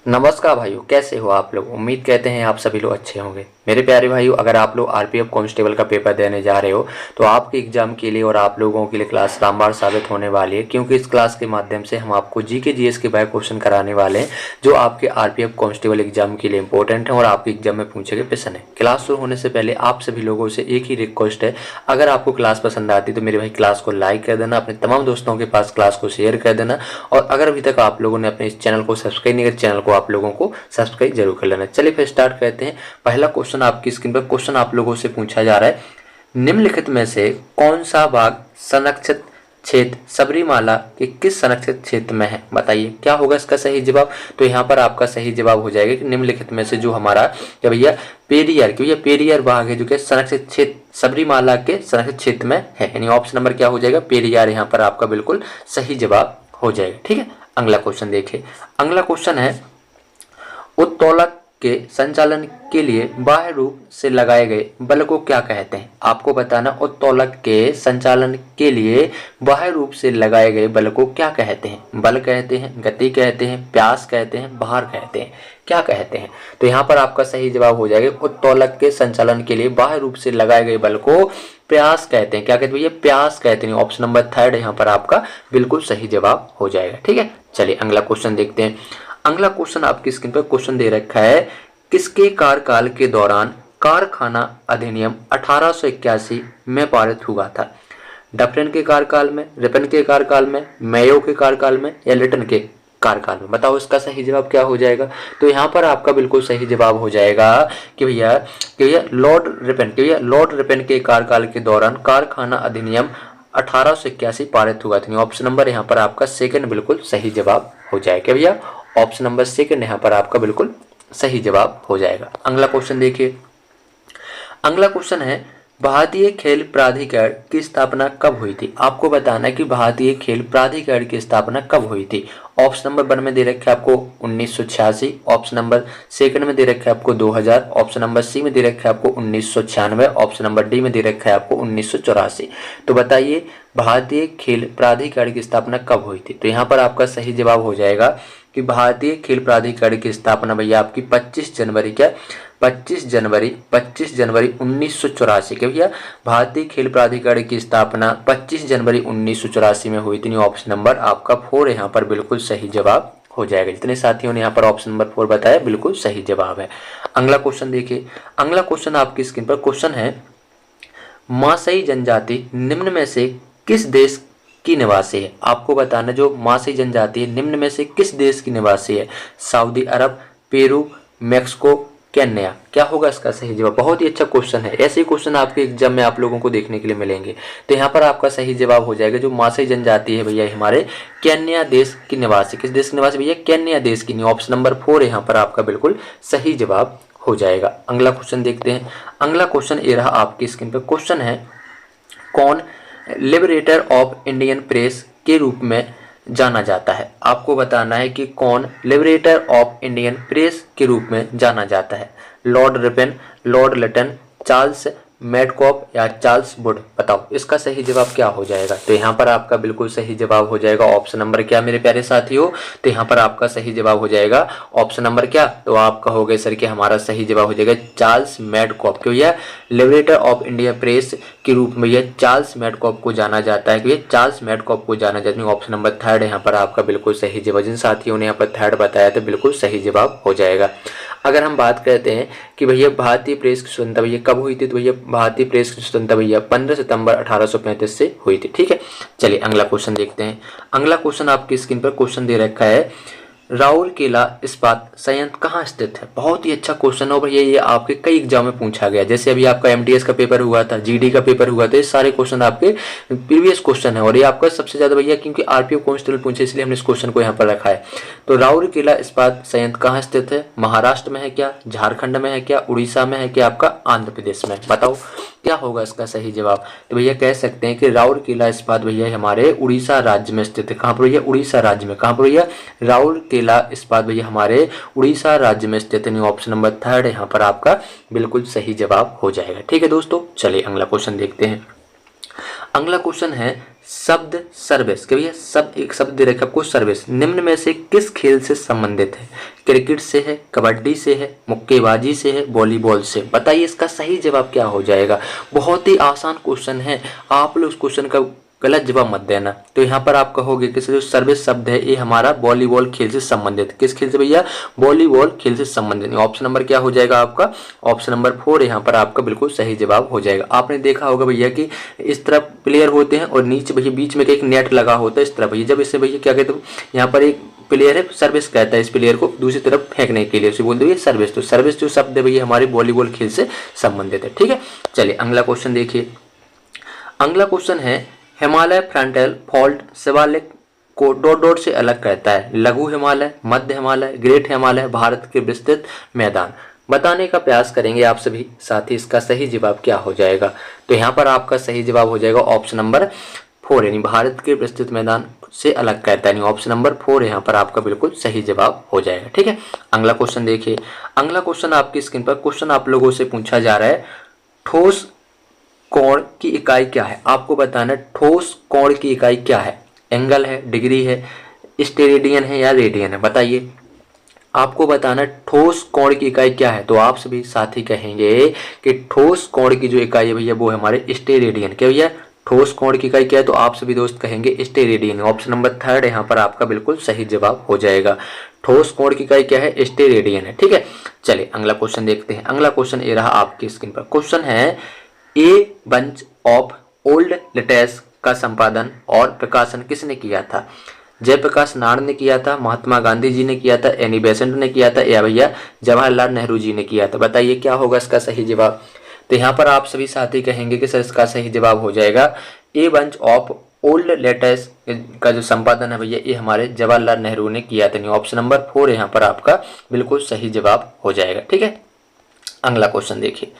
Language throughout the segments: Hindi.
नमस्कार भाइयों, कैसे हो आप लोग। उम्मीद कहते हैं आप सभी लोग अच्छे होंगे। मेरे प्यारे भाइयों, अगर आप लोग आरपीएफ कांस्टेबल का पेपर देने जा रहे हो तो आपके एग्जाम के लिए और आप लोगों के लिए क्लास रामबाण साबित होने वाली है, क्योंकि इस क्लास के माध्यम से हम आपको जीके जीएस के बारे क्वेश्चन कराने वाले हैं जो आपके आरपीएफ कांस्टेबल एग्जाम के लिए इंपॉर्टेंट है और आपके एग्जाम में पूछे गए प्रश्न है। क्लास शुरू होने से पहले आप सभी लोगों से एक ही रिक्वेस्ट है, अगर आपको क्लास पसंद आती है तो मेरे भाई क्लास को लाइक कर देना, अपने तमाम दोस्तों के पास क्लास को शेयर कर देना, और अगर अभी तक आप लोगों ने अपने इस चैनल को सब्सक्राइब नहीं किया, चैनल को आप लोगों को सब्सक्राइब जरूर कर लेना। चलिए फिर स्टार्ट करते हैं। पहला क्वेश्चन आपकी स्क्रीन पर क्वेश्चन आप लोगों से पूछा जा रहा है, निम्नलिखित में से कौन सा बाग संरक्षित क्षेत्र सबरीमाला के किस संरक्षित क्षेत्र में है, बताइए क्या होगा इसका सही जवाब। तो यहाँ पर आपका सही जवाब हो जाएगा कि निम्नलिखित में से जो हमारा क्या भैया पेरियार, क्योंकि ये पेरियार बाग है जो कि संरक्षित क्षेत्र सबरीमाला के संरक्षित क्षेत्र में है, यानी ऑप्शन नंबर क्या हो जाएगा, पेरियार यहाँ पर आपका बिल्कुल सही जवाब हो जाएगा। ठीक है, अगला क्वेश्चन देखिए। अगला क्वेश्चन है, उत्तोलक के संचालन के लिए बाह्य रूप से लगाए गए बल को क्या कहते हैं। आपको बताना उत्तोलक के संचालन के लिए बाह्य रूप से लगाए गए बल को क्या कहते हैं। बल कहते हैं, गति कहते हैं, प्यास कहते हैं, भार कहते हैं, क्या कहते हैं। तो यहाँ पर आपका सही जवाब हो जाएगा, उत्तोलक के संचालन के लिए बाह्य रूप से लगाए गए बल को प्यास कहते हैं। क्या कहते हैं भैया, प्यास कहते हैं। ऑप्शन नंबर थर्ड यहाँ पर आपका बिल्कुल सही जवाब हो जाएगा। ठीक है, चलिए अगला क्वेश्चन देखते हैं। अगला क्वेश्चन आपकी स्क्रीन पर क्वेश्चन दे रखा है, किसके कार्यकाल के दौरान कारखाना अधिनियम 1881 में पारित हुआ था। डफरिन के कार्यकाल में, रिपन के कार्यकाल में, मेयो के कार्यकाल में या लिटन के कार्यकाल में, बताओ इसका सही जवाब क्या हो जाएगा। तो यहाँ पर आपका बिल्कुल सही जवाब हो जाएगा कि भैया लॉर्ड रिपन के कार्यकाल के दौरान कारखाना अधिनियम 1881 पारित हुआ था। ऑप्शन नंबर यहाँ पर आपका सेकंड बिल्कुल सही जवाब हो जाएगा भैया, ऑप्शन नंबर सेकंड यहाँ पर आपका बिल्कुल सही जवाब हो जाएगा। अगला क्वेश्चन देखिए। अगला क्वेश्चन है, भारतीय खेल प्राधिकरण की स्थापना कब हुई थी। आपको बताना है कि भारतीय खेल प्राधिकरण की स्थापना कब हुई थी। ऑप्शन नंबर 1 में दे रखा है आपको 1986, ऑप्शन नंबर सेकंड में दे रखा है आपको 2000, ऑप्शन नंबर सी में दे रखा है आपको 1996, ऑप्शन नंबर डी में दे रखा है आपको 1984। तो बताइए भारतीय खेल प्राधिकरण की स्थापना कब हुई थी। तो यहाँ पर आपका सही जवाब हो जाएगा कि भारतीय खेल प्राधिकरण की स्थापना भैया आपकी 25 जनवरी 1984 के भैया भारतीय खेल प्राधिकरण की स्थापना 25 जनवरी 1984 में हुई थी। ऑप्शन नंबर आपका 4 यहाँ पर बिल्कुल सही जवाब हो जाएगा। जितने साथियों ने यहाँ पर ऑप्शन नंबर 4 बताया बिल्कुल सही जवाब है। अगला क्वेश्चन देखिए। अगला क्वेश्चन आपकी स्क्रीन पर क्वेश्चन है, मासई जनजाति निम्न में से किस देश की निवासी है। आपको बताना जो मासई जनजाति है निम्न में से किस देश की निवासी है। सऊदी अरब, पेरू, मैक्सिको, केन्या, क्या होगा इसका सही जवाब। बहुत ही अच्छा क्वेश्चन है, ऐसे ही क्वेश्चन आपके एग्जाम में आप लोगों को देखने के लिए मिलेंगे। तो यहाँ पर आपका सही जवाब हो जाएगा, जो मासई जनजाति है भैया हमारे केन्या देश की निवासी। किस देश की निवासी भैया, केन्या देश की। ऑप्शन नंबर 4 यहाँ पर आपका बिल्कुल सही जवाब हो जाएगा। अगला क्वेश्चन देखते हैं। अगला क्वेश्चन ये रहा आपकी स्क्रीन पर। क्वेश्चन है, कौन लिबरेटर ऑफ इंडियन प्रेस के रूप में जाना जाता है। आपको बताना है कि कौन लिबरेटर ऑफ इंडियन प्रेस के रूप में जाना जाता है। Lord Ripon, Lord Lytton, Charles Metcalfe या चार्ल्स वुड, बताओ इसका सही जवाब क्या हो जाएगा। तो यहाँ पर आपका बिल्कुल सही जवाब हो जाएगा ऑप्शन नंबर क्या मेरे प्यारे साथियों। तो यहाँ पर आपका सही जवाब हो जाएगा ऑप्शन नंबर क्या, तो आप कहोगे सर कि हमारा सही जवाब हो जाएगा चार्ल्स मेडकॉफ। क्यों यह लिबरेटर ऑफ इंडिया प्रेस के रूप में यह चार्ल्स मेडकॉफ को जाना जाता है, कि चार्ल्स मेडकॉफ को जाना जाता है। ऑप्शन नंबर 3 यहाँ पर आपका बिल्कुल सही जवाब। जिन साथियों ने यहाँ पर 3 बताया तो बिल्कुल सही जवाब हो जाएगा। अगर हम बात करते हैं कि भैया भारतीय प्रेस की स्वतंत्रता भैया कब हुई थी, तो भैया भारतीय प्रेस की स्वतंत्रता भैया 15 सितंबर 1835 से हुई थी। ठीक है, चलिए अगला क्वेश्चन देखते हैं। अगला क्वेश्चन आपकी स्क्रीन पर क्वेश्चन दे रखा है, राउरकेला इस्पात संयंत्र कहाँ स्थित है। बहुत ही अच्छा क्वेश्चन है भैया, ये आपके कई एग्जाम में पूछा गया। जैसे अभी आपका एमटीएस का पेपर हुआ था, जीडी का पेपर हुआ था, ये सारे क्वेश्चन आपके प्रीवियस क्वेश्चन है और ये आपका सबसे ज्यादा भैया क्योंकि आरपीएफ कांस्टेबल पूछे इसलिए हमने इस क्वेश्चन को यहाँ पर रखा है। तो राउरकेला इस्पात संयंत्र कहाँ स्थित है, महाराष्ट्र में है क्या, झारखंड में है क्या, उड़ीसा में है क्या, आपका आंध्र प्रदेश में, बताओ क्या होगा इसका सही जवाब। तो भैया कह सकते हैं कि राउरकेला इस्पात भैया हमारे उड़ीसा राज्य में स्थित है। कहाँ पर भैया, उड़ीसा राज्य में। कहाँ पर भैया, राउरकेला इस्पात भैया हमारे उड़ीसा राज्य में स्थित है। ऑप्शन नंबर 3 यहाँ पर आपका बिल्कुल सही जवाब हो जाएगा। ठीक है दोस्तों, चलिए अगला क्वेश्चन देखते हैं। अगला क्वेश्चन है शब्द सर्विस के भैया एक शब्द दे रखा आपको सर्विस निम्न में से किस खेल से संबंधित है? क्रिकेट से है, कबड्डी से है, मुक्केबाजी से है, वॉलीबॉल से। बताइए इसका सही जवाब क्या हो जाएगा। बहुत ही आसान क्वेश्चन है, आप लोग उस क्वेश्चन का गलत जवाब मत देना। तो यहाँ पर आप कहोगे कि जो सर्विस शब्द है ये हमारा वॉलीबॉल खेल से संबंधित, किस खेल से भैया? वॉलीबॉल खेल से संबंधित। ऑप्शन नंबर क्या हो जाएगा आपका? ऑप्शन नंबर 4 यहाँ पर आपका बिल्कुल सही जवाब हो जाएगा। आपने देखा होगा भैया कि इस तरफ प्लेयर होते हैं और नीचे भैया बीच में एक नेट लगा होता है इस तरफ भैया, जब इससे भैया क्या कहते हैं, यहाँ पर एक प्लेयर है, सर्विस कहता है इस प्लेयर को दूसरी तरफ फेंकने के लिए, उसे बोलते हैं सर्विस। तो सर्विस जो शब्द है भैया हमारे वॉलीबॉल खेल से संबंधित है। ठीक है, चलिए अगला क्वेश्चन देखिए। अगला क्वेश्चन है Himalaya frontal fault Shivalik co dot dot से अलग करता है? लघु हिमालय, मध्य हिमालय, ग्रेट हिमालय, भारत के विस्तृत मैदान। बताने का प्रयास करेंगे आप सभी साथी, इसका सही जवाब क्या हो जाएगा। तो यहाँ पर आपका सही जवाब हो जाएगा ऑप्शन नंबर 4 यानी भारत के विस्तृत मैदान से अलग करता है, यानी ऑप्शन नंबर 4 यहाँ पर आपका बिल्कुल सही जवाब हो जाएगा। ठीक है, अगला क्वेश्चन देखिए। अगला क्वेश्चन आपकी स्क्रीन पर क्वेश्चन आप लोगों से पूछा जा रहा है ठोस कोण की इकाई क्या है? आपको बताना है ठोस कोण की इकाई क्या है। एंगल है, डिग्री है, स्टेरेडियन है या रेडियन है। बताइए आपको बताना है ठोस कोण की इकाई क्या है। तो आप सभी साथी कहेंगे कि ठोस कोण की जो इकाई है भैया वो है हमारे स्टेरेडियन। क्या भैया ठोस कोण की इकाई क्या है? तो आप सभी दोस्त कहेंगे स्टेरेडियन। ऑप्शन नंबर 3 यहाँ पर आपका बिल्कुल सही जवाब हो जाएगा। ठोस कोण की इकाई क्या है? स्टेरेडियन है। ठीक है, चलिए अगला क्वेश्चन देखते हैं। अगला क्वेश्चन ये रहा आपकी स्क्रीन पर। क्वेश्चन है a bunch of old letters का संपादन और प्रकाशन किसने किया था? जयप्रकाश नारायण ने किया था, महात्मा गांधी जी ने किया था, एनी बेसेंट ने किया था या भैया जवाहरलाल नेहरू जी ने किया था। बताइए क्या होगा इसका सही जवाब। तो यहाँ पर आप सभी साथी कहेंगे कि सर इसका सही जवाब हो जाएगा a bunch of old letters का जो संपादन है भैया ये हमारे जवाहरलाल नेहरू ने किया था। ऑप्शन नंबर 4 यहाँ पर आपका बिल्कुल सही जवाब हो जाएगा। ठीक है, अगला क्वेश्चन देखिए।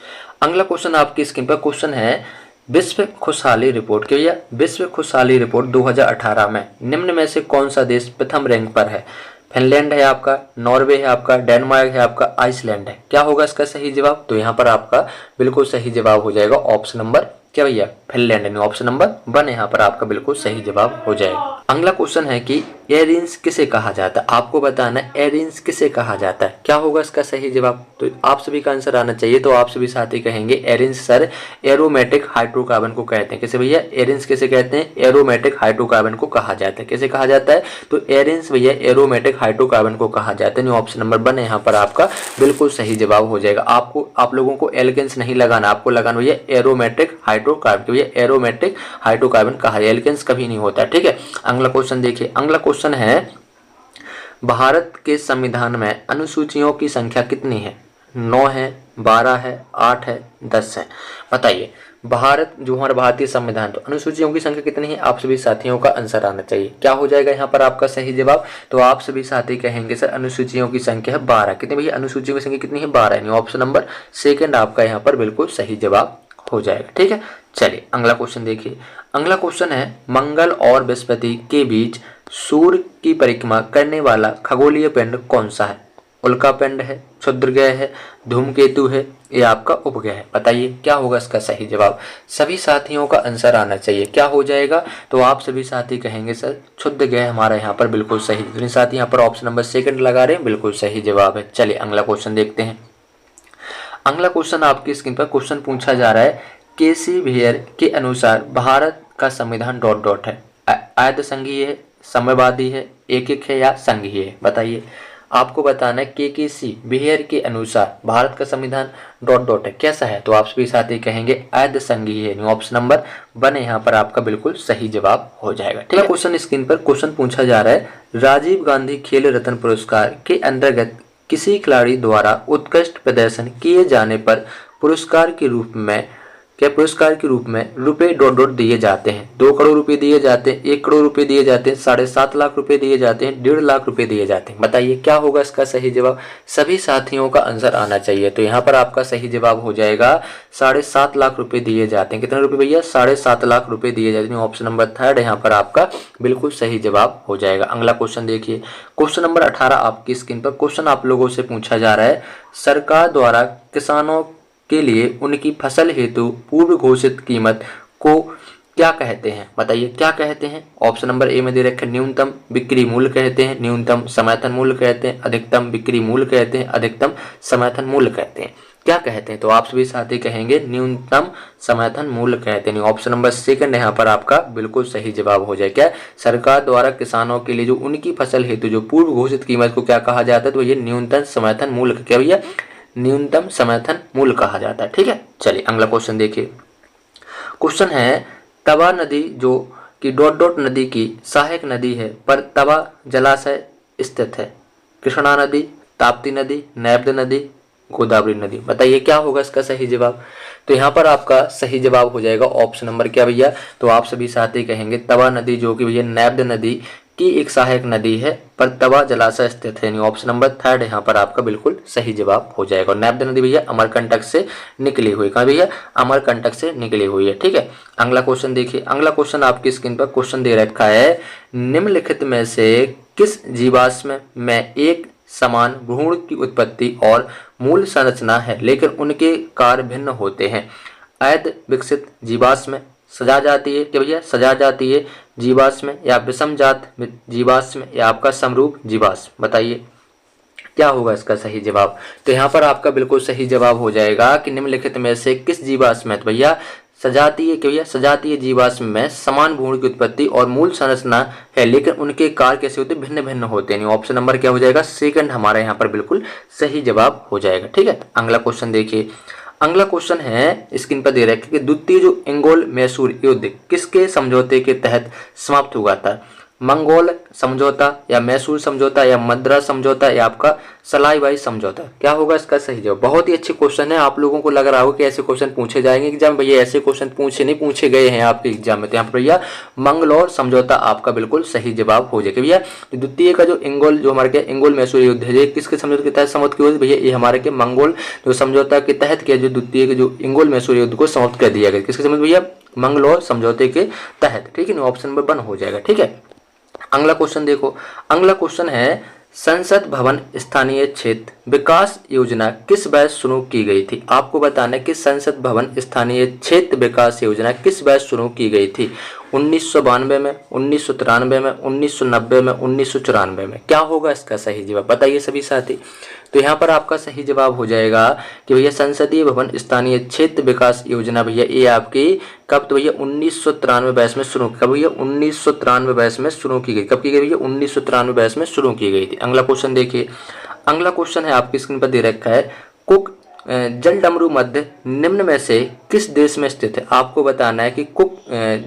अगला क्वेश्चन आपकी स्क्रीन पर क्वेश्चन है विश्व खुशहाली रिपोर्ट के भैया विश्व खुशहाली रिपोर्ट 2018 में निम्न में से कौन सा देश प्रथम रैंक पर है? फिनलैंड है आपका, नॉर्वे है आपका, डेनमार्क है आपका, आइसलैंड है। क्या होगा इसका सही जवाब? तो यहाँ पर आपका बिल्कुल सही जवाब हो जाएगा ऑप्शन नंबर क्या भैया? फिनलैंड। ऑप्शन नंबर 1 यहाँ पर आपका बिल्कुल सही जवाब हो जाएगा। अगला क्वेश्चन है कि एरिंस किसे कहा जाता है? आपको बताना है एरिंस किसे कहा जाता है। क्या होगा इसका सही जवाब? तो आप सभी का आंसर आना चाहिए। तो आप सभी साथी कहेंगे एरिंस सर एरोमेटिक हाइड्रोकार्बन को कहते हैं। कैसे भैया एरिंस किसे कहते हैं? एरोमेटिक हाइड्रोकार्बन को कहा जाता है। कैसे कहा जाता है? तो एरिंस भैया एरोमेटिक हाइड्रोकार्बन को कहा जाता है। ऑप्शन नंबर 1 यहाँ पर आपका बिल्कुल सही जवाब हो जाएगा। आपको आप लोगों को एल्केन्स नहीं लगाना, आपको लगाना भैया एरोमेटिक हाइड्रोकार्बन। भैया एरोमेटिक हाइड्रोकार्बन कहा, एल्केन्स कभी नहीं होता। ठीक है, अगला क्वेश्चन देखिए। अगला क्वेश्चन है भारत के संविधान में अनुसूचियों की संख्या कितनी है? 9 है, 12 है, 8 है, 10 है। बताइए भारत जो हमारा भारतीय संविधान तो अनुसूचियों की संख्या कितनी है? आप सभी साथियों का आंसर आना चाहिए। क्या हो जाएगा यहाँ पर आपका सही जवाब? तो आप सभी साथी कहेंगे सर अनुसूचियों की संख्या है 12। कितनी भैया अनुसूचियों की संख्या कितनी है? 12 यानी ऑप्शन नंबर 2 आपका यहाँ पर बिल्कुल सही जवाब हो जाएगा। ठीक है, चलिए अगला क्वेश्चन देखिए। अगला क्वेश्चन है मंगल और बृहस्पति के बीच सूर्य की परिक्रमा करने वाला खगोलीय पिंड कौन सा है? उल्का पिंड है, क्षुद्रग्रह है, धूमकेतु है या आपका उपग्रह है। बताइए क्या होगा इसका सही जवाब? सभी साथियों का आंसर आना चाहिए। क्या हो जाएगा? तो आप सभी साथी कहेंगे सर क्षुद्रग्रह हमारा यहाँ पर बिल्कुल सही। तो साथी यहाँ पर ऑप्शन नंबर 2 लगा रहे हैं, बिल्कुल सही जवाब है। चलिए अगला क्वेश्चन देखते हैं। अगला क्वेश्चन आपकी स्क्रीन पर क्वेश्चन पूछा जा रहा है केसी भेयर के अनुसार भारत का संविधान डॉट डॉट है। आयत संघीय है, समयवादी है, एक है या संघीय है। बताइए आपको बताना है केसी भेयर के अनुसार भारत का संविधान डॉट डॉट है कैसा है? तो आप सभी साथी कहेंगे आयत संघीय है। ऑप्शन नंबर 1 यहाँ पर आपका बिल्कुल सही जवाब हो जाएगा। ठीक है, क्वेश्चन स्क्रीन पर क्वेश्चन पूछा जा रहा है राजीव गांधी खेल रत्न पुरस्कार के अंतर्गत किसी खिलाड़ी द्वारा उत्कृष्ट प्रदर्शन किए जाने पर पुरस्कार के रूप में रुपए डॉट डॉट दिए जाते हैं। 2 करोड़ रुपए दिए जाते हैं, 1 करोड़ रुपए दिए जाते हैं, 7.5 लाख रुपए दिए जाते हैं, 1.5 लाख रुपए दिए जाते हैं। बताइए क्या होगा इसका सही जवाब? सभी साथियों का आंसर आना चाहिए। तो यहाँ पर आपका सही जवाब हो जाएगा 7.5 लाख रुपए दिए जाते हैं। कितने रुपए भैया? 7.5 लाख रुपए दिए जाते हैं। ऑप्शन नंबर 3 यहाँ पर आपका बिल्कुल सही जवाब हो जाएगा। अगला क्वेश्चन देखिए। क्वेश्चन नंबर 18 आपकी स्क्रीन पर क्वेश्चन आप लोगों से पूछा जा रहा है सरकार द्वारा किसानों के लिए उनकी फसल हेतु पूर्व घोषित कीमत को क्या कहते हैं, बताइए क्या कहते हैं। ऑप्शन नंबर ए में दे रखे न्यूनतम बिक्री मूल्य कहते हैं, न्यूनतम समर्थन मूल्य कहते हैं, अधिकतम बिक्री मूल्य कहते हैं, अधिकतम समर्थन मूल्य कहते हैं। क्या कहते हैं, तो आप सभी साथी कहेंगे न्यूनतम समर्थन मूल्य कहते हैं। ऑप्शन नंबर सेकंड यहाँ पर आपका बिल्कुल सही जवाब हो जाए। क्या, सरकार द्वारा किसानों के लिए जो उनकी फसल हेतु जो पूर्व घोषित कीमत को क्या कहा जाता है, तो ये न्यूनतम समर्थन मूल्य, क्या भैया, न्यूनतम समर्थन मूल्य कहा जाता है। ठीक है, चलिए अगला क्वेश्चन देखिए। क्वेश्चन है, तवा नदी जो कि डॉट डॉट नदी की सहायक नदी है पर तवा जलाशय स्थित है, कृष्णा नदी, ताप्ती नदी, नर्मदा नदी, गोदावरी नदी। बताइए क्या होगा इसका सही जवाब। तो यहाँ पर आपका सही जवाब हो जाएगा ऑप्शन नंबर क्या भैया, तो आप सभी साथी कहेंगे तवा नदी जो कि भैया नर्मदा नदी की एक सहायक नदी है पर तवा जलाशय स्थित है। ऑप्शन नंबर थर्ड यहाँ पर आपका बिल्कुल सही जवाब हो जाएगा। नर्मदा नदी भैया अमरकंटक से निकली हुई, कहाँ भैया, अमरकंटक से निकली हुई है। ठीक है, अगला क्वेश्चन देखिए। अगला क्वेश्चन आपकी स्क्रीन पर क्वेश्चन दे रखा है, निम्नलिखित में से किस जीवाश्म में एक समान भ्रूण की उत्पत्ति और मूल संरचना है लेकिन उनके कार्य भिन्न होते हैं। अर्ध विकसित जीवाश्म सजा जाती है कि भैया सजा जाती है जीवाश्म, या विषमजात जीवाश्म, या आपका समरूप जीवाश्म। बताइए क्या होगा इसका सही जवाब। तो यहाँ पर आपका बिल्कुल सही जवाब हो जाएगा कि निम्नलिखित में से किस जीवाश्म में, तो भैया सजातीय, कि भैया सजातीय जीवाश्म में समान भ्रूण की उत्पत्ति और मूल संरचना है लेकिन उनके कार्य कैसे होते, भिन्न भिन्न होते हैं। ऑप्शन नंबर क्या हो जाएगा, सेकंड हमारा यहाँ पर बिल्कुल सही जवाब हो जाएगा। ठीक है, अगला क्वेश्चन देखिए। अगला क्वेश्चन है स्क्रीन पर दे रखा है कि द्वितीय जो इंगोल मैसूर युद्ध किसके समझौते के तहत समाप्त हुआ था, मंगोल समझौता, या मैसूर समझौता, या मद्रास समझौता, या आपका सलाईबाई समझौता। क्या होगा इसका सही जवाब। बहुत ही अच्छे क्वेश्चन है, आप लोगों को लग रहा होगा कि ऐसे क्वेश्चन पूछे जाएंगे एग्जाम में, भैया ऐसे क्वेश्चन पूछे गए हैं आपके एग्जाम में। तो यहाँ पर भैया मंगलोर समझौता आपका बिल्कुल सही जवाब हो जाएगा। भैया द्वितीय का जो इंगोल, जो हमारे क्या इंगोल मैसूर युद्ध है, ये किसके समझौते के तहत समाप्त हुआ, भैया ये हमारे के मंगोल जो समझौता के तहत किया, जो द्वितीय के जो इंगोल मैसूर युद्ध को समाप्त कर दिया गया, किसके समझौते, भैया मंगलोर समझौते के तहत। ठीक है, ऑप्शन नंबर 1 हो जाएगा। ठीक है, अगला क्वेश्चन देखो। अगला क्वेश्चन है, संसद भवन स्थानीय क्षेत्र विकास योजना किस वर्ष शुरू की गई थी। आपको बताना है कि संसद भवन स्थानीय क्षेत्र विकास योजना किस वर्ष शुरू की गई थी, 1992 में, 1993 में, 1990 में, 1994 में। क्या होगा इसका सही जवाब, बताइए सभी साथी। तो यहाँ पर आपका सही जवाब हो जाएगा कि भैया संसदीय भवन स्थानीय क्षेत्र विकास योजना भैया ये आपकी कब, तो भैया 1993 बैच में शुरू, कब भैया 1993 बैच में शुरू की गई। कब की गई भैया, 1993 बैच में शुरू की गई थी। अगला क्वेश्चन देखिए। अगला क्वेश्चन है आपकी स्क्रीन पर दे रखा है, कुक जलडमरू मध्य निम्न में से किस देश में स्थित है। आपको बताना है कि कुक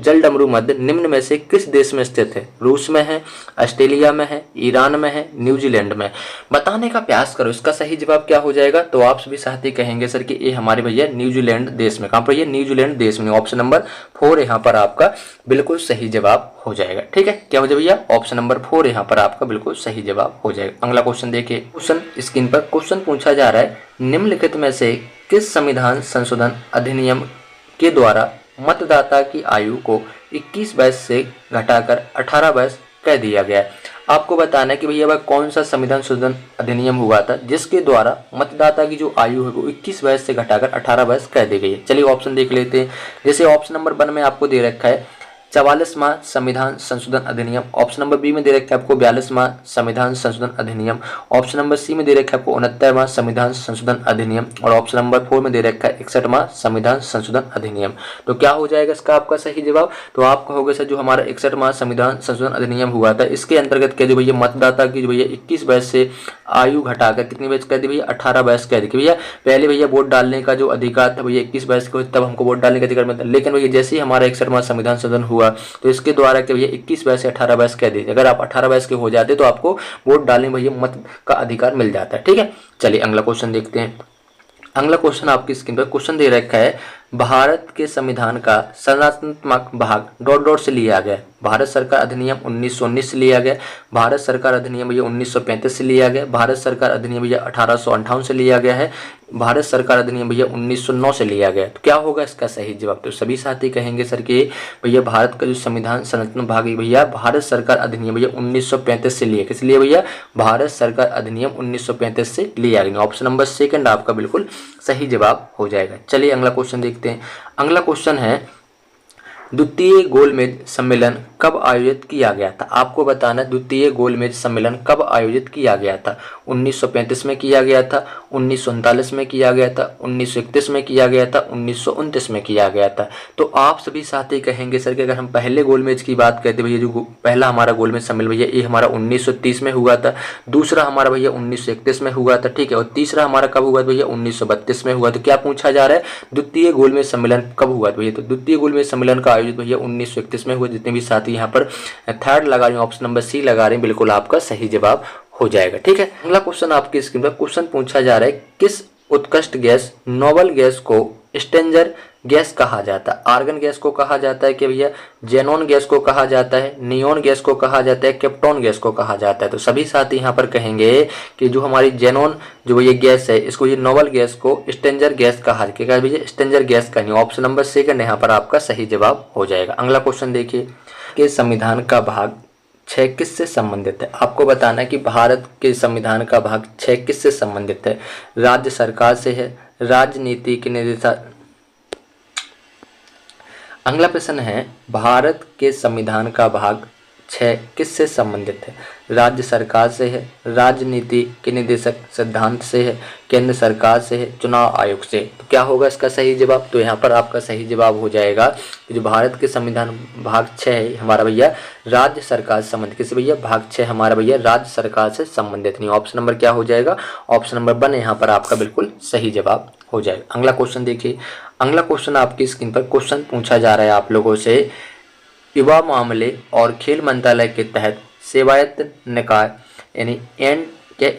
जलडमरू मध्य निम्न में से किस देश में स्थित है, रूस में है, ऑस्ट्रेलिया में है, ईरान में है, न्यूजीलैंड में। बताने का प्रयास करो इसका सही जवाब क्या हो जाएगा। तो आप सभी साथी कहेंगे सर कि ये हमारे भैया न्यूजीलैंड देश में, कहाँ पर, ये न्यूजीलैंड देश में। ऑप्शन नंबर 4 यहाँ पर आपका बिल्कुल सही जवाब हो जाएगा। ठीक है, क्या हो जाए भैया, ऑप्शन नंबर 4 यहाँ पर आपका बिल्कुल सही जवाब हो जाएगा। अगला क्वेश्चन देखिए। क्वेश्चन स्क्रीन पर क्वेश्चन पूछा जा रहा है, निम्नलिखित में से किस संविधान संशोधन अधिनियम के द्वारा मतदाता की आयु को 21 वर्ष से घटाकर 18 वर्ष कर दिया गया है। आपको बताना है कि भैया वह कौन सा संविधान संशोधन अधिनियम हुआ था जिसके द्वारा मतदाता की जो आयु है वो 21 वर्ष से घटाकर 18 वर्ष कर दी गई है। चलिए ऑप्शन देख लेते हैं। जैसे ऑप्शन नंबर 1 में आपको दे रखा है 44वां संविधान संशोधन अधिनियम। ऑप्शन नंबर बी में दे रखा है आपको 42वां संविधान संशोधन अधिनियम। ऑप्शन नंबर सी में दे रखा है आपको 69वां संविधान संशोधन अधिनियम। और ऑप्शन नंबर 4 में दे रखा है 61वां संविधान संशोधन अधिनियम। तो क्या हो जाएगा इसका आपका सही जवाब। तो आप कहोगे सर जो हमारा 61वां संविधान संशोधन अधिनियम हुआ था इसके अंतर्गत क्या जो भैया मतदाता की जो भैया 21 वर्ष से आयु घटाकर कितनी वर्ष कर दी भैया, 18 वर्ष कर दी। भैया पहले भैया वोट डालने का जो अधिकार था भैया 21 वर्ष को, तब हमको वोट डालने का अधिकार मिलता, लेकिन भैया जैसे ही हमारा 61वां संविधान संशोधन हुआ तो इसके द्वारा क्या भैया 21 वर्ष से 18 वर्ष कह दीजिए। अगर आप 18 वर्ष के हो जाते तो आपको वोट डालने भैया मत का अधिकार मिल जाता है। ठीक है, चलिए अगला क्वेश्चन देखते हैं। अगला क्वेश्चन आपकी स्क्रीन पर क्वेश्चन दे रखा है, भारत के संविधान का संरचनात्मक भाग डॉट डॉट से लिया गया। भारत सरकार अधिनियम 1919 से लिया गया, भारत सरकार अधिनियम भैया 1935 से लिया गया, भारत सरकार अधिनियम भैया 1858 से लिया गया है, भारत सरकार अधिनियम भैया 1909 से लिया गया। तो क्या होगा इसका सही जवाब। तो सभी साथी कहेंगे सर कि भैया भारत का जो संविधान संरचना भाग है भैया भारत सरकार अधिनियम भैया 1935 से लिया। किस लिए भैया, भारत सरकार अधिनियम 1935 से लिया गया। ऑप्शन नंबर सेकंड आपका बिल्कुल सही जवाब हो जाएगा। चलिए अगला क्वेश्चन देखते हैं। अगला क्वेश्चन है, द्वितीय गोलमेज सम्मेलन कब आयोजित किया गया था? आपको बताना द्वितीय गोलमेज सम्मेलन कब आयोजित किया गया था। 1935 में किया गया था, 1939 में किया गया था, 1931 में किया गया था, 1929 में किया गया था। तो आप सभी साथी कहेंगे सर कि अगर हम पहले गोलमेज की बात करते भैया, जो पहला हमारा गोलमेज सम्मेलन भैया ये हमारा 1930 में हुआ था, दूसरा हमारा भैया 1931 में हुआ था, ठीक है, और तीसरा हमारा कब हुआ था भैया 1932 में हुआ। तो क्या पूछा जा रहा है, द्वितीय गोलमेज सम्मेलन कब हुआ था भैया? तो द्वितीय गोलमेज सम्मेलन का आयोजित भैया 1931 में हुआ। जितने भी साथी यहाँ पर थर्ड लगा रहे हैं, ऑप्शन नंबर सी लगा रहे हैं, बिल्कुल आपका सही जवाब हो जाएगा, ठीक है। अगला क्वेश्चन आपकी स्क्रीन पर क्वेश्चन पूछा जा रहा है, किस उत्कृष्ट गैस नोबल गैस को स्ट्रेंजर गैस कहा जाता है? आर्गन गैस को कहा जाता है कि भैया, जेनॉन गैस को कहा जाता है, नियोन गैस को कहा जाता है, केप्टॉन गैस को कहा जाता है? तो सभी साथी यहाँ पर कहेंगे कि जो हमारी जेनॉन जो ये गैस है, इसको ये नोबल गैस को स्ट्रेंजर गैस कहा जाएगा भैया, स्ट्रेंजर गैस का नहीं। ऑप्शन नंबर सेकंड यहाँ पर आपका सही जवाब हो जाएगा। अगला क्वेश्चन देखिए, कि संविधान का भाग 6 किससे संबंधित है? आपको बताना है कि भारत के संविधान का भाग 6 किससे संबंधित है? राज्य सरकार से है, राजनीति के निर्देशक। अगला प्रश्न है, भारत के संविधान का भाग 6 किससे संबंधित है? राज्य सरकार से है, राजनीति के निर्देशक सिद्धांत से है, केंद्र सरकार से है, चुनाव आयोग से। तो क्या होगा इसका सही जवाब? तो यहाँ पर आपका सही जवाब हो जाएगा कि जो भारत के संविधान भाग 6 है हमारा भैया राज्य सरकार से संबंधित। किसी भैया भाग 6 हमारा भैया राज्य सरकार से संबंधित नहीं। ऑप्शन नंबर क्या हो जाएगा? ऑप्शन नंबर 1 यहाँ पर आपका बिल्कुल सही जवाब हो जाएगा। अगला क्वेश्चन देखिए, अगला क्वेश्चन आपकी स्क्रीन पर क्वेश्चन पूछा जा रहा है आप लोगों से, युवा मामले और खेल मंत्रालय के तहत सेवायत्त निकाय यानी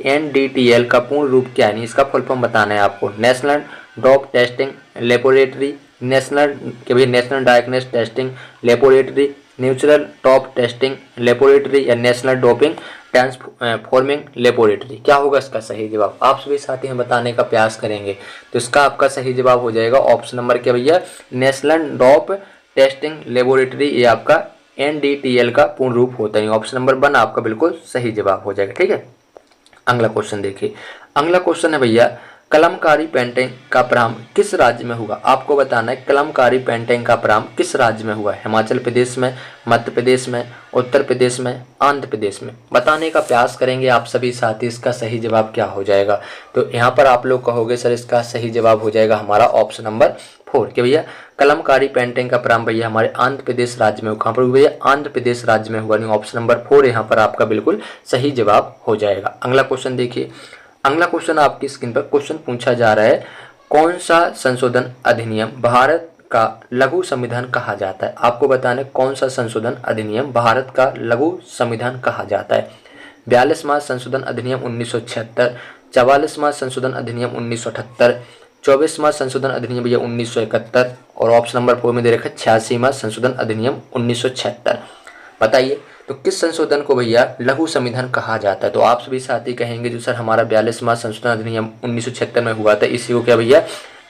NDTL का पूर्ण रूप क्या है? इसका फुल फॉर्म बताना है आपको। National dope testing laboratory, national diagnostic testing laboratory, neutral top testing laboratory या नेशनल डोपिंग ट्रांसफॉर्मिंग लेबोरेटरी। क्या होगा इसका सही जवाब? आप सभी साथी हैं बताने का प्रयास करेंगे। तो इसका आपका सही जवाब हो जाएगा ऑप्शन नंबर क्या भैया? नेशनल डॉप टेस्टिंग लेबोरेटरी, ये आपका NDTL का पूर्ण रूप होता है। ऑप्शन नंबर 1 आपका बिल्कुल सही जवाब हो जाएगा, ठीक है। अगला क्वेश्चन देखिए, अगला क्वेश्चन है भैया, कलमकारी पेंटिंग का प्रारंभ किस राज्य में हुआ? आपको बताना है कलमकारी पेंटिंग का प्रारंभ किस राज्य में हुआ? हिमाचल प्रदेश में, मध्य प्रदेश में, उत्तर प्रदेश में, आंध्र प्रदेश में? बताने का प्रयास करेंगे आप सभी साथी, इसका सही जवाब क्या हो जाएगा? तो यहाँ पर आप लोग कहोगे सर इसका सही जवाब हो जाएगा हमारा ऑप्शन नंबर 4 कि भैया कलमकारी पेंटिंग का प्रारंभ भैया हमारे आंध्र प्रदेश राज्य में हुआ। कहाँ पर हुआ भैया? आंध्र प्रदेश राज्य में हुआ। नहीं, ऑप्शन नंबर 4 यहाँ पर आपका बिल्कुल सही जवाब हो जाएगा। अगला क्वेश्चन देखिए, अगला क्वेश्चन आपकी स्क्रीन पर क्वेश्चन पूछा जा रहा है, कौन सा संशोधन अधिनियम भारत का लघु संविधान कहा जाता है? आपको बताना है कौन सा संशोधन अधिनियम भारत का लघु संविधान कहा जाता है। 42वां संशोधन अधिनियम 1976, 44वां संशोधन अधिनियम 1978, 24वां संशोधन अधिनियम भैया 1971 और ऑप्शन नंबर 4 में दे रखा है 86वां संशोधन अधिनियम 1976। बताइए तो किस संशोधन को भैया लघु संविधान कहा जाता है? तो आप सभी साथी कहेंगे जो सर हमारा 42वां संशोधन अधिनियम 1976 में हुआ था, इसी को क्या भैया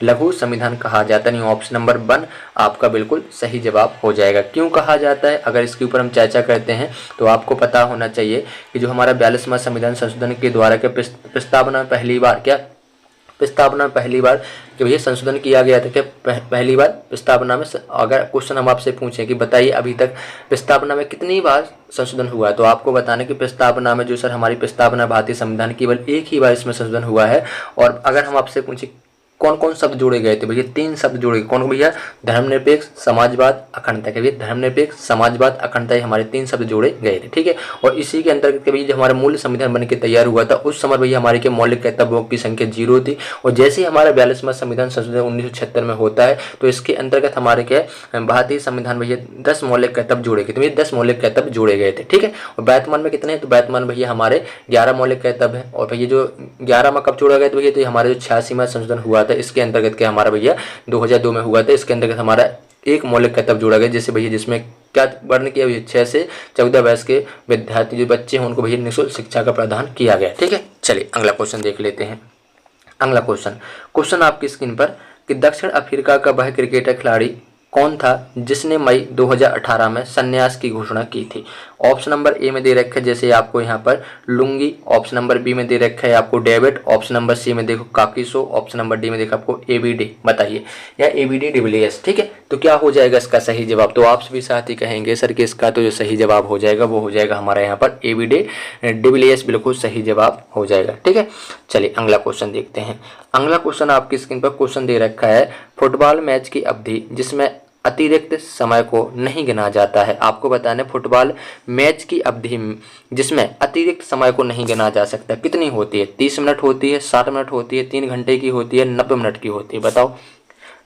लघु संविधान कहा जाता नहीं। ऑप्शन नंबर 1 आपका बिल्कुल सही जवाब हो जाएगा। क्यों कहा जाता है अगर इसके ऊपर हम चर्चा करते हैं तो आपको पता होना चाहिए कि जो हमारा 42वां संविधान संशोधन के द्वारा क्या प्रस्तावना पहली बार कि भैया संशोधन किया गया था। क्या पहली बार प्रस्तावना में? अगर क्वेश्चन हम आपसे पूछें कि बताइए अभी तक प्रस्तावना में कितनी बार संशोधन हुआ है, तो आपको बताना कि प्रस्तावना में जो सर हमारी प्रस्तावना भारतीय संविधान केवल एक ही बार इसमें संशोधन हुआ है। और अगर हम आपसे पूछें कौन कौन शब्द जोड़े गए थे भैया? 3 शब्द जोड़े गए। कौन भैया? धर्मनिरपेक्ष, समाजवाद, अखंडता। के भैया धर्मनिरपेक्ष, समाजवाद, अखंडता, ये हमारे 3 शब्द जोड़े गए थे, ठीक है। और इसी के अंतर्गत भैया जो हमारा मूल संविधान बन के तैयार हुआ था उस समय भैया हमारे के मौलिक कर्तव्यों की संख्या 0 थी। और जैसे ही हमारा 42वां संविधान संशोधन 1976 में होता है तो इसके अंतर्गत हमारे क्या भारतीय संविधान भैया 10 मौलिक कर्तव्य जोड़े गए थे। भैया 10 मौलिक कर्तव्य जोड़े गए थे, ठीक है। और वर्तमान में कितने हैं? तो वर्तमान भैया हमारे 11 मौलिक कर्तव्य है। और भैया जो 11 में कब जोड़ा गया? तो भैया तो हमारे जो 86वां संशोधन हुआ था इसके अंतर्गत क्या हमारा भैया 2002 में हुआ था। इसके अंतर्गत हमारा एक मौलिक कर्तव्य जोड़ा गया, जैसे भैया जिसमें क्या वर्ण किया भैया 6 से 14 वर्ष के विद्यार्थी जो बच्चे हैं उनको भैया निःशुल्क शिक्षा का प्रदान किया गया, ठीक है। चलिए अगला क्वेश्चन देख लेते हैं। अगला क्वेश्चन आपकी स्क्रीन पर कि दक्षिण अफ्रीका का वह क्रिकेटर खिलाड़ी कौन था जिसने मई 2018 में संन्यास की घोषणा की थी? ऑप्शन नंबर ए में दे रखा है जैसे आपको यहाँ पर लुंगी, ऑप्शन नंबर बी में दे रखा है आपको डेविड, ऑप्शन नंबर सी में देखो काकिसो, ऑप्शन नंबर डी में देखो आपको एबीडी। बताइए, या एबीडी डिविलियर्स। ठीक है, तो क्या हो जाएगा इसका सही जवाब? तो आप सभी साथी कहेंगे सर कि इसका तो जो सही जवाब हो जाएगा वो हो जाएगा हमारा यहाँ पर एबीडी डिविलियर्स बिल्कुल सही जवाब हो जाएगा। ठीक है, चलिए अगला क्वेश्चन देखते हैं। अगला क्वेश्चन आपकी स्क्रीन पर क्वेश्चन दे रखा है, फुटबॉल मैच की अवधि जिसमें अतिरिक्त समय को नहीं गिना जाता है। आपको बताना है फुटबॉल मैच की अवधि जिसमें अतिरिक्त समय को नहीं गिना जा सकता कितनी होती है? 30 मिनट होती है, 60 मिनट होती है, 3 घंटे की होती है, 90 मिनट की होती है? बताओ।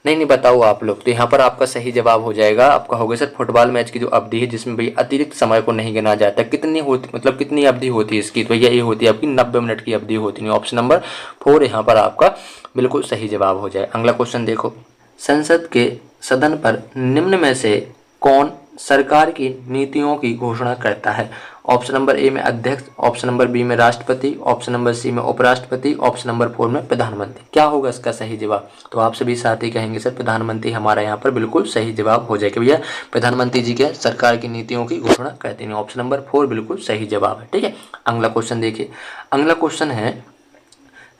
नहीं बताओ आप लोग। तो यहाँ पर आपका सही जवाब हो जाएगा, आपका होगा सर फुटबॉल मैच की जो अवधि है जिसमें भाई अतिरिक्त समय को नहीं गिना जाता कितनी होती, मतलब कितनी अवधि होती है इसकी? तो भैया ये होती है आपकी 90 मिनट की अवधि होती है। ऑप्शन नंबर 4 यहाँ पर आपका बिल्कुल सही जवाब हो जाए। अगला क्वेश्चन देखो, संसद के सदन पर निम्न में से कौन सरकार की नीतियों की घोषणा करता है? ऑप्शन नंबर ए में अध्यक्ष, ऑप्शन नंबर बी में राष्ट्रपति, ऑप्शन नंबर सी में उपराष्ट्रपति, ऑप्शन नंबर 4 में प्रधानमंत्री। क्या होगा इसका सही जवाब? तो आप सभी साथी कहेंगे सर प्रधानमंत्री हमारा यहाँ पर बिल्कुल सही जवाब हो जाएगा। भैया प्रधानमंत्री जी क्या सरकार की नीतियों की घोषणा करते हैं। ऑप्शन नंबर 4 बिल्कुल सही जवाब है। ठीक है, अगला क्वेश्चन देखिए। अगला क्वेश्चन है,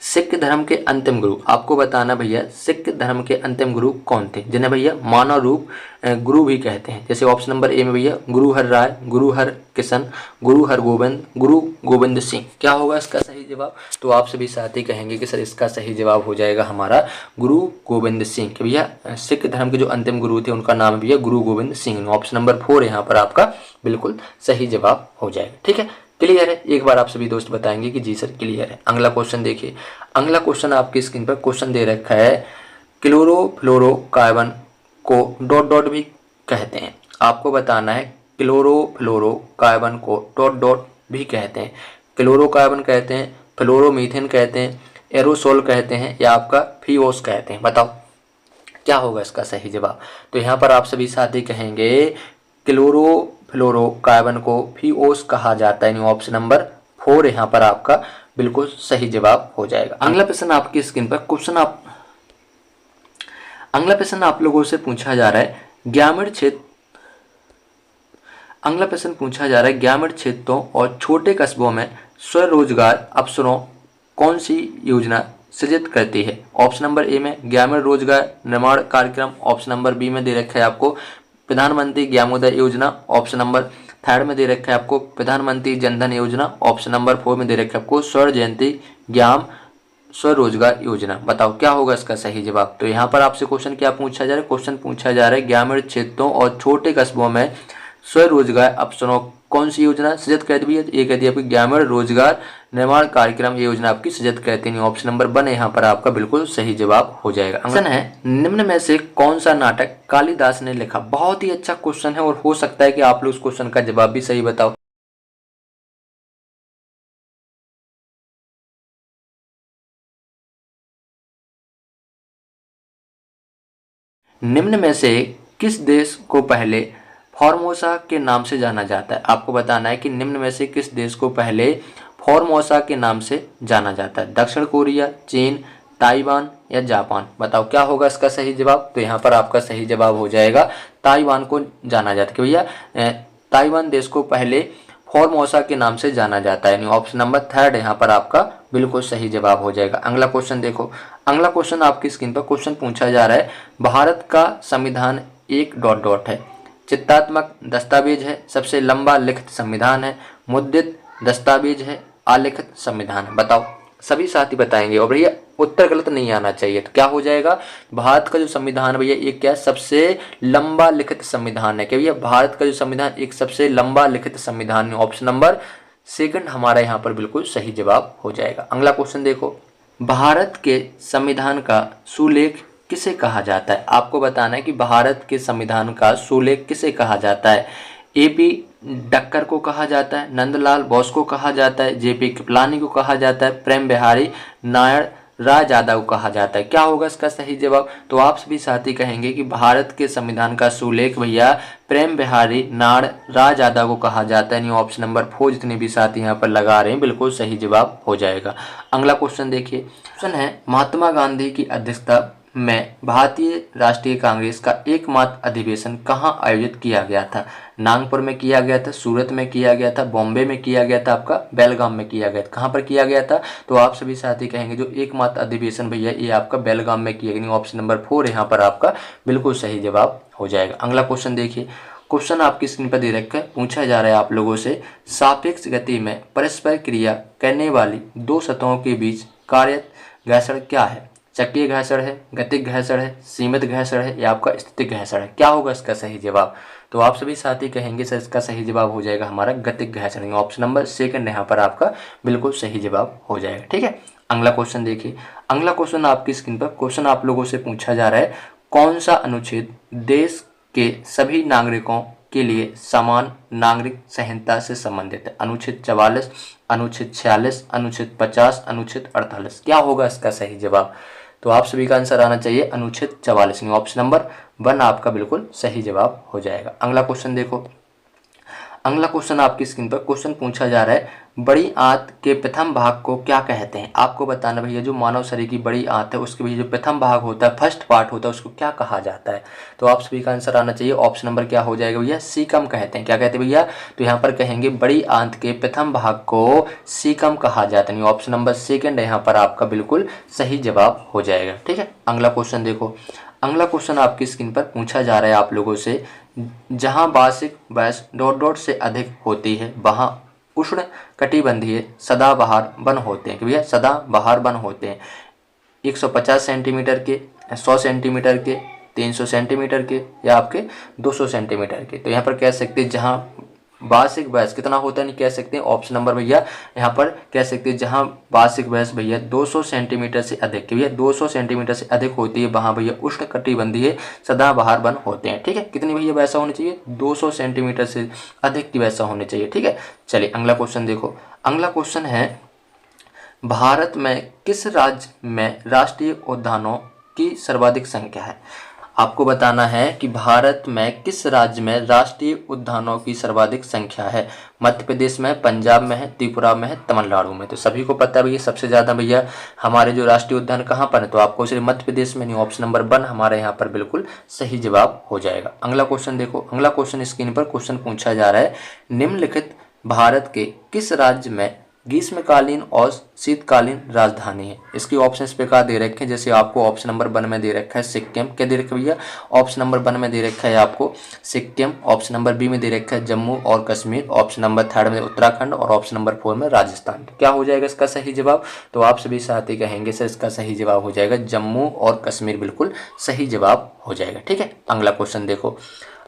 सिख धर्म के अंतिम गुरु। आपको बताना भैया सिख धर्म के अंतिम गुरु कौन थे, जिन्हें भैया मानव रूप गुरु भी कहते हैं? जैसे ऑप्शन नंबर ए में भैया गुरु हर राय, गुरु हर किशन, गुरु हर गोविंद, गुरु गोविंद सिंह। क्या होगा इसका सही जवाब? तो आप सभी साथी कहेंगे कि सर इसका सही जवाब हो जाएगा हमारा गुरु गोविंद सिंह। कि भैया सिख धर्म के जो अंतिम गुरु थे उनका नाम भैया गुरु गोविंद सिंह। ऑप्शन नंबर 4 यहाँ पर आपका बिल्कुल सही जवाब हो जाएगा। ठीक है, क्लियर है? एक बार आप सभी दोस्त बताएंगे कि जी सर क्लियर है। अगला क्वेश्चन देखिए। अगला क्वेश्चन आपकी स्क्रीन पर क्वेश्चन दे रखा है, क्लोरोफ्लोरोकार्बन को डॉट डॉट भी कहते हैं। आपको बताना है क्लोरोफ्लोरोकार्बन को डॉट डॉट भी कहते हैं। क्लोरोकार्बन कहते हैं, फ्लोरोमीथेन कहते हैं, एरोसोल कहते हैं, या आपका फिओस कहते हैं? बताओ क्या होगा इसका सही जवाब? तो यहाँ पर आप सभी साथी कहेंगे क्लोरोफ्लोरोकार्बन को फिओस कहा जाता है। ऑप्शन नंबर 4 यहाँ पर आपका बिल्कुल सही जवाब हो जाएगा। अगला प्रश्न आपकी स्क्रीन पर अगला प्रश्न आप लोगों से पूछा जा रहा है, ग्रामीण क्षेत्रों और छोटे कस्बों में स्वरोजगार अवसरों कौन सी योजना सृजित करती है? ऑप्शन नंबर ए में ग्रामीण रोजगार निर्माण कार्यक्रम, ऑप्शन नंबर बी में दे रखा है आपको प्रधानमंत्री ग्रामोदय योजना, ऑप्शन नंबर 3 में दे रखा है आपको प्रधानमंत्री जनधन योजना, ऑप्शन नंबर 4 में दे रखा है आपको स्वर्ण जयंती ग्राम स्वरोजगार योजना। बताओ क्या होगा इसका सही जवाब? तो यहाँ पर आपसे क्वेश्चन क्या पूछा जा रहा है? क्वेश्चन पूछा जा रहा है ग्रामीण क्षेत्रों और छोटे कस्बों में स्वरोजगार अवसरों कौन सी योजना सृजित करती है? ये कहती है आपकी ग्रामीण रोजगार निर्माण कार्यक्रम, ये योजना आपकी सृजित करती है। ऑप्शन नंबर 1 यहाँ पर आपका बिल्कुल सही जवाब हो जाएगा। क्वेश्चन है, निम्न में से कौन सा नाटक कालिदास ने लिखा? बहुत ही अच्छा क्वेश्चन है और हो सकता है कि आप लोग उस क्वेश्चन का जवाब भी सही बताओ। निम्न में से किस देश को पहले फॉर्मोसा के नाम से जाना जाता है? आपको बताना है कि निम्न में से किस देश को पहले फॉर्मोसा के नाम से जाना जाता है? दक्षिण कोरिया, चीन, ताइवान या जापान? बताओ क्या होगा इसका सही जवाब? तो यहाँ पर आपका सही जवाब हो जाएगा ताइवान को जाना जाता है। कि भैया ताइवान देश को पहले फॉर्मोसा के नाम से जाना जाता है। ऑप्शन नंबर 3 यहाँ पर आपका बिल्कुल सही जवाब हो जाएगा। अगला क्वेश्चन देखो। अगला क्वेश्चन आपकी स्क्रीन पर क्वेश्चन पूछा जा रहा है, भारत का संविधान एक डॉट डॉट है, चित्रात्मक दस्तावेज है, सबसे लंबा लिखित संविधान है, मुद्रित दस्तावेज है, अलिखित संविधान है? बताओ सभी साथी बताएंगे और भैया उत्तर गलत नहीं आना चाहिए। तो क्या हो जाएगा? भारत का जो संविधान है भैया एक क्या है? सबसे लंबा लिखित संविधान है। क्या भैया भारत का जो संविधान एक सबसे लंबा लिखित संविधान है? ऑप्शन नंबर 2 हमारा यहाँ पर बिल्कुल सही जवाब हो जाएगा। अगला क्वेश्चन देखो, भारत के संविधान का सुलेख किसे कहा जाता है? आपको बताना है कि भारत के संविधान का सुलेख किसे कहा जाता है? एपी डक्कर को कहा जाता है, नंदलाल बोस को कहा जाता है, जेपी कृपलानी को कहा जाता है, प्रेम बिहारी नायर राज यादव को कहा जाता है? क्या होगा इसका सही जवाब? तो आप सभी साथी कहेंगे कि भारत के संविधान का सुलेख भैया प्रेम बिहारी नायर राज यादव को कहा जाता है। ऑप्शन नंबर 4 जितने भी साथी यहाँ पर लगा रहे हैं बिल्कुल सही जवाब हो जाएगा। अगला क्वेश्चन देखिए। क्वेश्चन है, महात्मा गांधी की अध्यक्षता में भारतीय राष्ट्रीय कांग्रेस का एकमात्र अधिवेशन कहाँ आयोजित किया गया था? नागपुर में किया गया था, सूरत में किया गया था, बॉम्बे में किया गया था, आपका बेलगाम में किया गया था। कहाँ पर किया गया था? तो आप सभी साथी कहेंगे जो एकमात्र अधिवेशन भैया ये आपका बेलगाम में किया गया। ऑप्शन नंबर 4 यहाँ पर आपका बिल्कुल सही जवाब हो जाएगा। अगला क्वेश्चन देखिए, क्वेश्चन आपकी स्क्रीन पर दे रखा है, पूछा जा रहा है आप लोगों से, सापेक्ष गति में परस्पर क्रिया करने वाली दो सतहों के बीच कार्यरत घर्षण क्या है? चक्रीय घर्षण है, गतिज घर्षण है, सीमित घर्षण है या आपका स्थितिज घर्षण है? क्या होगा इसका सही जवाब? तो आप सभी साथी कहेंगे सर इसका सही जवाब हो जाएगा हमारा गतिज घर्षण। ऑप्शन नंबर 2 यहाँ पर आपका बिल्कुल सही जवाब हो जाएगा। ठीक है, अगला क्वेश्चन देखिए। अगला क्वेश्चन आपकी स्क्रीन पर, क्वेश्चन आप लोगों से पूछा जा रहा है, कौन सा अनुच्छेद देश के सभी नागरिकों के लिए समान नागरिक संहिता से संबंधित है? अनुच्छेद 44, अनुच्छेद 46, अनुच्छेद 50, अनुच्छेद 48? क्या होगा इसका सही जवाब? तो आप सभी का आंसर आना चाहिए अनुच्छेद 44। ऑप्शन नंबर 1 आपका बिल्कुल सही जवाब हो जाएगा। अगला क्वेश्चन देखो, अगला क्वेश्चन आपकी स्क्रीन पर, क्वेश्चन पूछा जा रहा है, बड़ी आंत के प्रथम भाग को क्या कहते हैं? आपको बताना भैया जो मानव शरीर की बड़ी आंत है उसके भैया जो प्रथम भाग होता है, फर्स्ट पार्ट होता है, उसको क्या कहा जाता है? तो आप सभी का आंसर आना चाहिए ऑप्शन नंबर क्या हो जाएगा भैया? सीकम कहते हैं। क्या कहते हैं भैया? तो यहाँ पर कहेंगे बड़ी आंत के प्रथम भाग को सीकम कहा जाता है। ऑप्शन नंबर 2 यहाँ पर आपका बिल्कुल सही जवाब हो जाएगा। ठीक है, अगला क्वेश्चन देखो, अगला क्वेश्चन आपकी स्क्रीन पर पूछा जा रहा है आप लोगों से, जहां वार्षिक वर्ष डॉट से अधिक होती है वहां उष्ण कटिबंधीय सदाबहार वन होते हैं। भैया सदाबहार वन होते हैं 150 सेंटीमीटर के, 100 सेंटीमीटर के, 300 सेंटीमीटर के या आपके 200 सेंटीमीटर के। तो यहाँ पर कह सकते हैं जहाँ वार्षिक व्यास कितना होता है, नहीं कह सकते हैं ऑप्शन नंबर भैया यहाँ पर कह सकते हैं जहाँ वार्षिक व्यास भैया 200 सेंटीमीटर से अधिक, भैया 200 सेंटीमीटर से अधिक होती है वहाँ भैया उष्ण कटिबंधीय सदाबहार वन होते हैं। ठीक है, कितनी भैया वैसा होनी चाहिए? 200 सेंटीमीटर से अधिक की वैसा होनी चाहिए। ठीक है, चलिए अगला क्वेश्चन देखो। अगला क्वेश्चन है, भारत में किस राज्य में राष्ट्रीय उद्यानों की सर्वाधिक संख्या है? आपको बताना है कि भारत में किस राज्य में राष्ट्रीय उद्यानों की सर्वाधिक संख्या है। मध्य प्रदेश में, पंजाब में है, त्रिपुरा में है, तमिलनाडु में। तो सभी को पता है भैया सबसे ज़्यादा भैया हमारे जो राष्ट्रीय उद्यान कहाँ पर है? तो आपको सिर्फ मध्य प्रदेश में नहीं, ऑप्शन नंबर 1 हमारे यहाँ पर बिल्कुल सही जवाब हो जाएगा। अगला क्वेश्चन देखो, अगला क्वेश्चन स्क्रीन पर क्वेश्चन पूछा जा रहा है, निम्नलिखित भारत के किस राज्य में ग्रीष्मकालीन और शीतकालीन राजधानी है? इसकी ऑप्शन इस प्रकार दे रखे हैं, जैसे आपको ऑप्शन नंबर 1 में दे रखा है सिक्किम। क्या दे रखा है भैया? ऑप्शन नंबर 1 में दे रखा है आपको सिक्किम, ऑप्शन नंबर बी में दे रखा है जम्मू और कश्मीर, ऑप्शन नंबर 3 में उत्तराखंड और ऑप्शन नंबर 4 में राजस्थान। क्या हो जाएगा इसका सही जवाब? तो आप सभी साथी कहेंगे सर इसका सही जवाब हो जाएगा जम्मू और कश्मीर, बिल्कुल सही जवाब हो जाएगा। ठीक है, अगला क्वेश्चन देखो,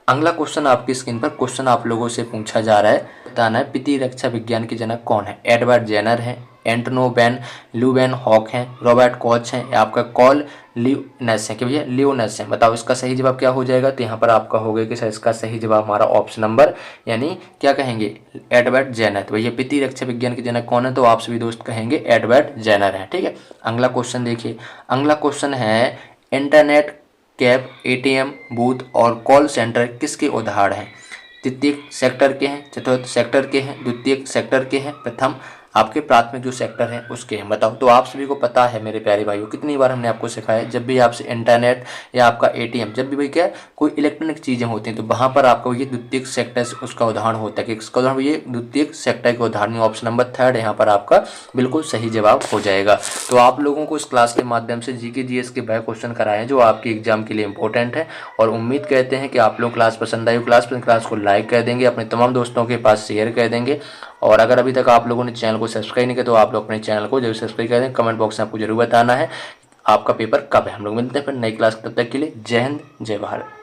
अगला क्वेश्चन आपकी स्क्रीन पर, क्वेश्चन आप लोगों से पूछा जा रहा है, बताना है प्रतिरक्षा विज्ञान के जनक कौन है? एडवर्ड जेनर है, एंटोनो वैन ल्यूवेनहॉक हैं, रॉबर्ट कॉच हैं या आपका कॉल लियोनेस है? कि भैया लियोनेस है। बताओ इसका सही जवाब क्या हो जाएगा? तो यहाँ पर आपका हो गया कि सर इसका सही जवाब हमारा ऑप्शन नंबर यानी क्या कहेंगे एडवर्ड जेनर। तो भैया प्रतिरक्षा विज्ञान के जनक कौन है? तो आप सभी दोस्त कहेंगे एडवर्ड जेनर है। ठीक है, अगला क्वेश्चन देखिए, अगला क्वेश्चन है, इंटरनेट कैफ, एटीएम बूथ और कॉल सेंटर किसके उदाहरण हैं? तृतीयक सेक्टर के हैं, चतुर्थ सेक्टर के हैं, द्वितीयक सेक्टर के हैं, प्रथम आपके प्राथमिक जो सेक्टर है उसके हैं। बताओ। तो आप सभी को पता है मेरे प्यारे भाइयों, कितनी बार हमने आपको सिखाया, जब भी आपसे इंटरनेट या आपका एटीएम, जब भी भाई क्या कोई इलेक्ट्रॉनिक चीज़ें होती हैं तो वहाँ पर आपको ये द्वितीयक सेक्टर उसका उदाहरण होता है कि इसका उदाहरण ये द्वितीयक सेक्टर के उदाहरण। ऑप्शन नंबर 3 यहाँ पर आपका बिल्कुल सही जवाब हो जाएगा। तो आप लोगों को इस क्लास के माध्यम से जीके जीएस के वह क्वेश्चन कराए हैं जो आपके एग्जाम के लिए इंपॉर्टेंट है, और उम्मीद करते हैं कि आप लोग क्लास पसंद आई। क्लास को लाइक कर देंगे, अपने तमाम दोस्तों के पास शेयर कर देंगे, और अगर अभी तक आप लोगों ने चैनल को सब्सक्राइब नहीं किया तो आप लोग अपने चैनल को जरूर सब्सक्राइब कर दें। कमेंट बॉक्स में आपको जरूर बताना है आपका पेपर कब है। हम लोग मिलते हैं फिर नई क्लास, तब तक के लिए जय हिंद जय भारत।